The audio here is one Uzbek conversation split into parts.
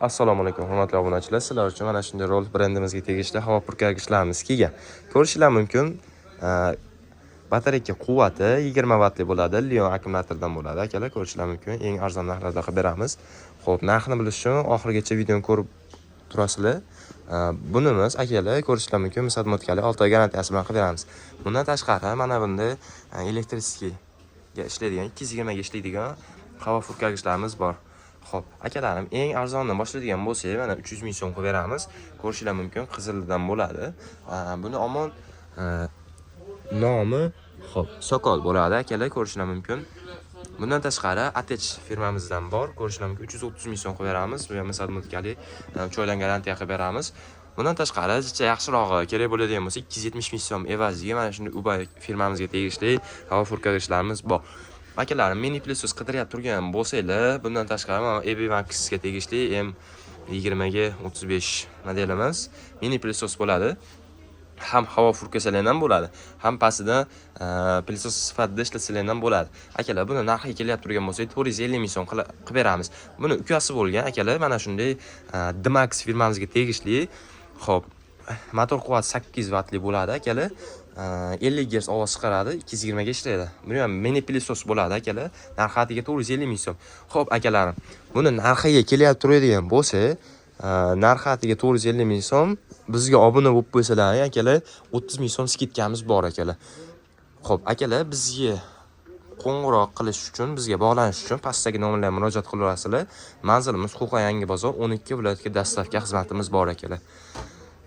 Assalomu alaykum, hurmatli obunachilar. Sizlar uchun mana shunday Rolls brendimizga tegishli havo purkagichlarini kelgan. Ko'rishlar mumkin. Batareyka quvvati 20 vatli bo'ladi, Lion akkumulyatordan bo'ladi. Akalar, ko'rishlar mumkin. Eng arzon narxlarda qilib beramiz. Xo'p, narxini bilish uchun oxirigacha videoni ko'rib turasizlar. Bunimiz akalar, ko'rishlar mumkin. Misal motkali 6 oy garantiyasi bilan qilib beramiz. Bundan tashqari mana bunda elektriskiga ishlaydigan, 220 ga ishlaydigan havo purkagichlarimiz bor. Xo'p, akalarim, eng arzondan boshlaydigan bo'lsak, mana 300 ming so'm qilib beramiz. Ko'rishlar mumkin, qizildan bo'ladi. Buni omon nomi xo'p, Sokol bo'ladi, akalar, ko'rishlar mumkin. Bundan tashqari Atech firmamizdan bor, ko'rishlar mumkin, 330 ming so'm qilib beramiz. Bu ham misal mutkali choydan garantiya qilib beramiz. Bundan tashqari, yaxshirog'i kerak bo'ladigan bo'lsa, 270 ming so'm evaziga mana shunday Ubay firmamizga tegishli havo purkagichlarimiz bor. Akalarim, mini plyusos qidiryapti turgan bo'lsanglar, bundan tashqari mana EB Max'ga tegishli M20 ga 35 modelimiz mini plyusos bo'ladi. Ham havo purkasalardan bo'ladi, ham pastida plyusos sifatida ishlasalardan bo'ladi. Akalar, buni narxiga kelyapti turgan bo'lsa, 450 ming so'm qilib beramiz. Buni ukasi bo'lgan akalar, mana shunday Dmax firmamizga tegishli. Xo'p, motor quvvati 8 vatli bo'ladi akalar. 50 Hz ovoz chiqaradi, 220 ga ishlaydi. Bu ham mini plyusos bo'ladi akalar. Narxiga 450 ming so'm. Xo'p, akalarim, buni narxiga kelyapti turadigan bo'lsa, narxiga 450 ming so'm, bizga obuna bo'lib qo'ysalar, akalar, 30 ming so'm skidkamiz bor akalar. Xo'p, akalar, bizga qo'ng'iroq qilish uchun, bizga bog'lanish uchun pastdagi nomerlarga murojaat qilasizlar. Manzilimiz Qo'qon Yangi bozor, 12 viloyatga dostavka xizmatimiz bor akalar.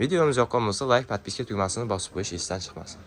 Videomiz yoqqan bo'lsa, like, podpiska tugmasini bosib qo'yish esdan chiqmasin.